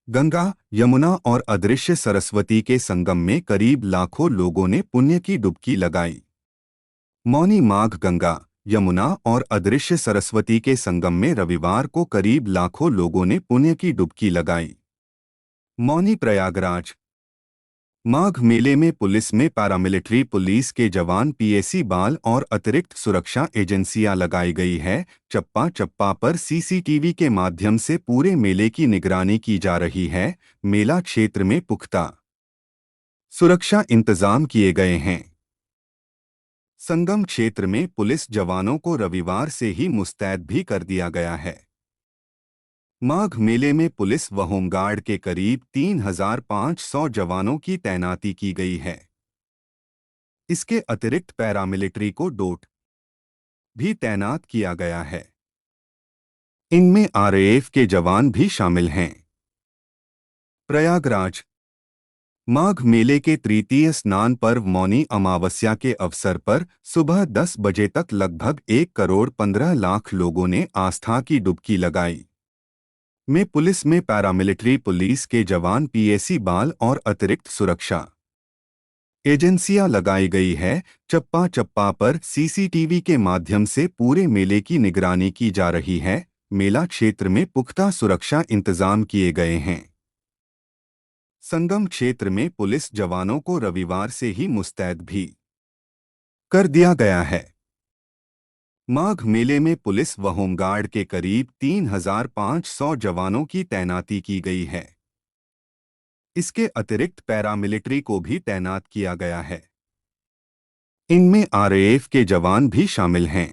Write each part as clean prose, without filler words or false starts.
गंगा, यमुना और अदृश्य सरस्वती के संगम में करीब लाखों लोगों ने पुण्य की डुबकी लगाई। मौनी माघ गंगा, यमुना और अदृश्य सरस्वती के संगम में रविवार को करीब लाखों लोगों ने पुण्य की डुबकी लगाई। मौनी प्रयागराज। माघ मेले में पुलिस में पैरामिलिट्री पुलिस के जवान, पीएसी बाल और अतिरिक्त सुरक्षा एजेंसियां लगाई गई है। चप्पा चप्पा पर सीसीटीवी के माध्यम से पूरे मेले की निगरानी की जा रही है। मेला क्षेत्र में पुख्ता सुरक्षा इंतजाम किए गए हैं। संगम क्षेत्र में पुलिस जवानों को रविवार से ही मुस्तैद भी कर दिया गया है। माघ मेले में पुलिस व होमगार्ड के करीब 3,500 जवानों की तैनाती की गई है। इसके अतिरिक्त पैरामिलिट्री को डोट भी तैनात किया गया है। इनमें आरएएफ के जवान भी शामिल हैं। प्रयागराज। माघ मेले के तृतीय स्नान पर्व मौनी अमावस्या के अवसर पर सुबह 10 बजे तक लगभग 1,15,00,000 लोगों ने आस्था की डुबकी लगाई। में पुलिस में पैरामिलिट्री पुलिस के जवान, पीएसी बाल और अतिरिक्त सुरक्षा एजेंसियां लगाई गई है। चप्पा चप्पा पर सीसीटीवी के माध्यम से पूरे मेले की निगरानी की जा रही है। मेला क्षेत्र में पुख्ता सुरक्षा इंतजाम किए गए हैं। संगम क्षेत्र में पुलिस जवानों को रविवार से ही मुस्तैद भी कर दिया गया है। माघ मेले में पुलिस व होमगार्ड के करीब 3,500 जवानों की तैनाती की गई है। इसके अतिरिक्त पैरामिलिट्री को भी तैनात किया गया है। इनमें आरएएफ के जवान भी शामिल हैं।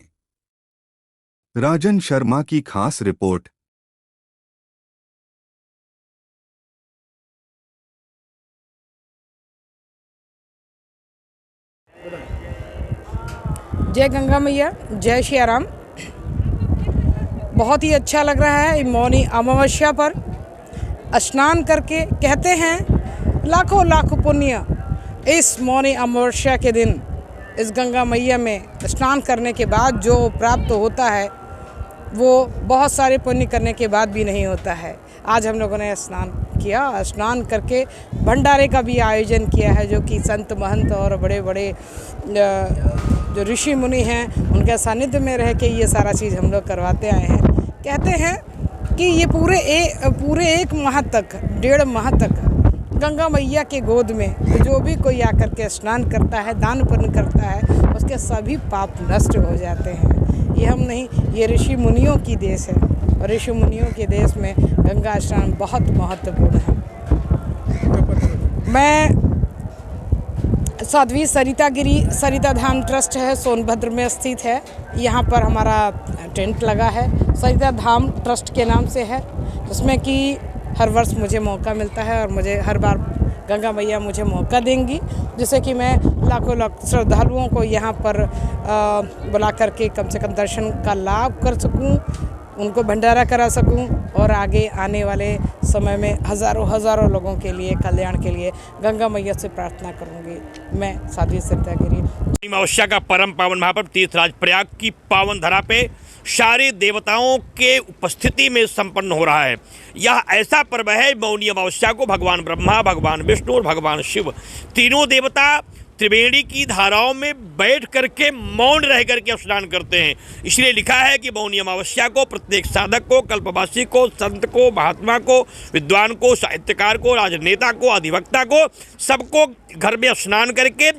राजन शर्मा की खास रिपोर्ट। जय गंगा मैया, जय श्री राम। बहुत ही अच्छा लग रहा है मौनी अमावस्या पर स्नान करके। कहते हैं लाखों लाखों पुण्य इस मौनी अमावस्या के दिन इस गंगा मैया में स्नान करने के बाद जो प्राप्त होता है वो बहुत सारे पुण्य करने के बाद भी नहीं होता है। आज हम लोगों ने स्नान किया, स्नान करके भंडारे का भी आयोजन किया है, जो कि संत महंत और बड़े बड़े जो ऋषि मुनि हैं उनके सानिध्य में रह के ये सारा चीज़ हम लोग करवाते आए हैं। कहते हैं कि ये पूरे एक माह तक, 1.5 माह तक गंगा मैया के गोद में जो भी कोई आकर के स्नान करता है, दान पुण्य करता है, उसके सभी पाप नष्ट हो जाते हैं। ये हम नहीं, ये ऋषि मुनियों की देश है और ऋषि मुनियों के देश में गंगा स्नान बहुत महत्वपूर्ण है। मैं साध्वी सरिता गिरी सरिता धाम ट्रस्ट है, सोनभद्र में स्थित है। यहाँ पर हमारा टेंट लगा है, सरिता धाम ट्रस्ट के नाम से है, जिसमें कि हर वर्ष मुझे मौका मिलता है और मुझे हर बार गंगा मैया मुझे मौका देंगी, जिससे कि मैं लाखों लाख श्रद्धालुओं को यहाँ पर बुला करके कम से कम दर्शन का लाभ कर सकूँ, उनको भंडारा करा सकूं और आगे आने वाले समय में हज़ारों लोगों के लिए, कल्याण के लिए गंगा मैया से प्रार्थना करूंगी। मैं साध्वी सरिता गिरी। अमावस्या का परम पावन महापर्व तीर्थराज प्रयाग की पावन धरा पे सारे देवताओं के उपस्थिति में संपन्न हो रहा है। यह ऐसा पर्व है, मौनी अमावस्या को भगवान ब्रह्मा, भगवान विष्णु और भगवान शिव तीनों देवता त्रिवेणी की धाराओं में बैठ करके मौन रह करके स्नान करते हैं। इसलिए लिखा है कि मौनी अमावस्या को प्रत्येक साधक को, कल्पवासी को, संत को, महात्मा को, विद्वान को, साहित्यकार को, राजनेता को, अधिवक्ता को, सबको घर में स्नान करके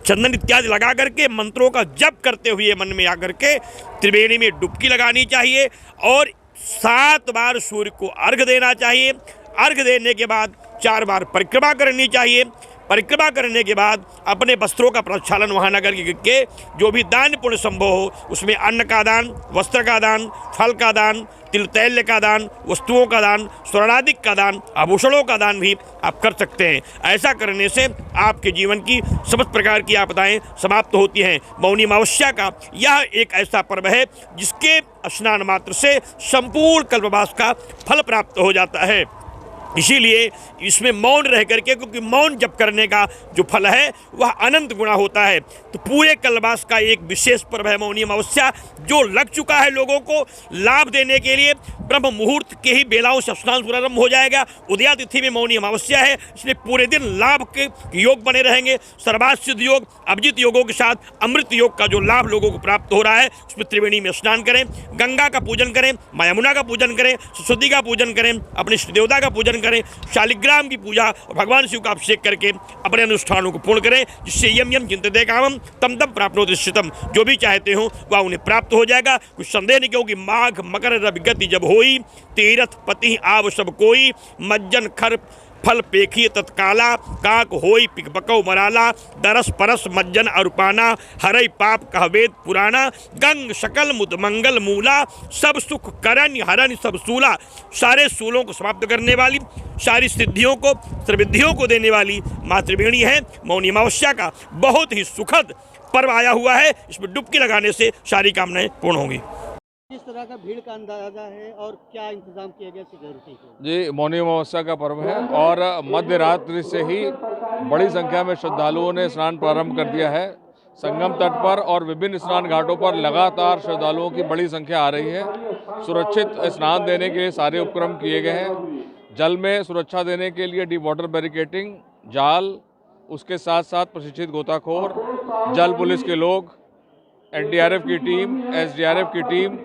चंदन इत्यादि लगा करके मंत्रों का जप करते हुए मन में आकर के त्रिवेणी में डुबकी लगानी चाहिए और 7 बार सूर्य को अर्घ्य देना चाहिए। अर्घ्य देने के बाद 4 बार परिक्रमा करनी चाहिए। परिक्रमा करने के बाद अपने वस्त्रों का प्रक्षालन वहाँ न करके जो भी दान पुण्य संभव हो उसमें अन्न का दान, वस्त्र का दान, फल का दान, तिल तैल का दान, वस्तुओं का दान, स्वर्णादिक का दान, आभूषणों का दान भी आप कर सकते हैं। ऐसा करने से आपके जीवन की समस्त प्रकार की आपदाएं समाप्त होती हैं। मौनी अमावस्या का यह एक ऐसा पर्व है जिसके स्नान मात्र से संपूर्ण कल्पवास का फल प्राप्त हो जाता है। इसीलिए इसमें मौन रह करके, क्योंकि मौन जप करने का जो फल है वह अनंत गुना होता है। तो पूरे कल्पवास का एक विशेष पर्व है मौनी अमावस्या, जो लग चुका है लोगों को लाभ देने के लिए। ब्रह्म मुहूर्त के ही बेलाओं से स्नान प्रारंभ हो जाएगा। उदया तिथि में मौनी अमावस्या है, इसलिए पूरे दिन लाभ के योग बने रहेंगे। सर्वार्थ सिद्ध योग, अभिजित योगों के साथ अमृत योग का जो लाभ लोगों को प्राप्त हो रहा है, उसमें त्रिवेणी में स्नान करें, गंगा का पूजन करें, माँ यमुना का पूजन करें, सरस्वती का पूजन करें, अपने इष्ट देवता का पूजन करें, शालिग्राम की पूजा और भगवान शिव का अभिषेक करके अपने अनुष्ठानों को पूर्ण करें, जिससे यम यम चिंतते कामम तम तम प्राप्नोति निश्चितम, जो भी चाहते हो वह उन्हें प्राप्त हो जाएगा। कुछ संदेह नहीं, क्योंकि माघ मकर रवि गति जब होई, तीरथ पति आव सब कोई, मज्जन खर फल पेखी तत्काला, काक होई पिक बकौ मराला, दरस परस मज्जन अरुपाना, हरई पाप कहवेद पुराना, गंग सकल मुद मंगल मूला, सब सुख करन हरन सब सूला। सारे सूलों को समाप्त करने वाली, सारी सिद्धियों को त्रिविधियों को देने वाली माँ त्रिवेणी है। मौनी अमावस्या का बहुत ही सुखद पर्व आया हुआ है, इसमें डुबकी लगाने से सारी कामनाएं पूर्ण होंगी। किस तरह का भीड़ का अंदाजा है और क्या इंतजाम किया गया सिक्योरिटी के? जी, मौनी अमावस्या का पर्व है और मध्य रात्रि से ही बड़ी संख्या में श्रद्धालुओं ने स्नान प्रारंभ कर दिया है। संगम तट पर और विभिन्न स्नान घाटों पर लगातार श्रद्धालुओं की बड़ी संख्या आ रही है। सुरक्षित स्नान देने के लिए सारे उपक्रम किए गए हैं। जल में सुरक्षा देने के लिए डीप वाटर बैरिकेटिंग, जाल, उसके साथ साथ प्रशिक्षित गोताखोर, जल पुलिस के लोग, एनडीआरएफ की टीम, एसडीआरएफ की टीम,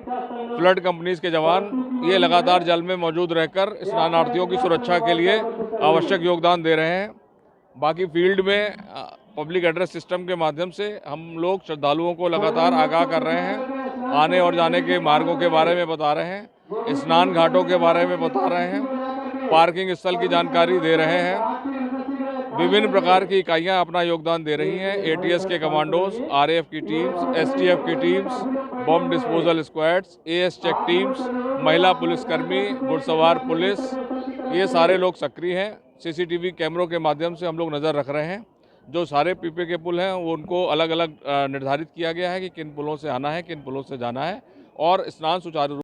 फ्लड कंपनीज के जवान, ये लगातार जल में मौजूद रहकर स्नानार्थियों की सुरक्षा के लिए आवश्यक योगदान दे रहे हैं। बाकी फील्ड में पब्लिक एड्रेस सिस्टम के माध्यम से हम लोग श्रद्धालुओं को लगातार आगाह कर रहे हैं, आने और जाने के मार्गों के बारे में बता रहे हैं, स्नान घाटों के बारे में बता रहे हैं, पार्किंग स्थल की जानकारी दे रहे हैं। विभिन्न प्रकार की इकाइयां अपना योगदान दे रही हैं। एटीएस के कमांडोज, आरएएफ की टीम्स, एसटीएफ की teams, bomb disposal squads, AS check teams, महिला पुलिसकर्मी, घुड़सवार पुलिस, ये सारे लोग सक्रिय हैं। सीसीटीवी कैमरों के माध्यम से हम लोग नज़र रख रहे हैं। जो सारे पीपे के पुल हैं वो उनको अलग अलग निर्धारित किया गया है कि किन पुलों से आना है, किन पुलों से जाना है, और स्नान सुचारू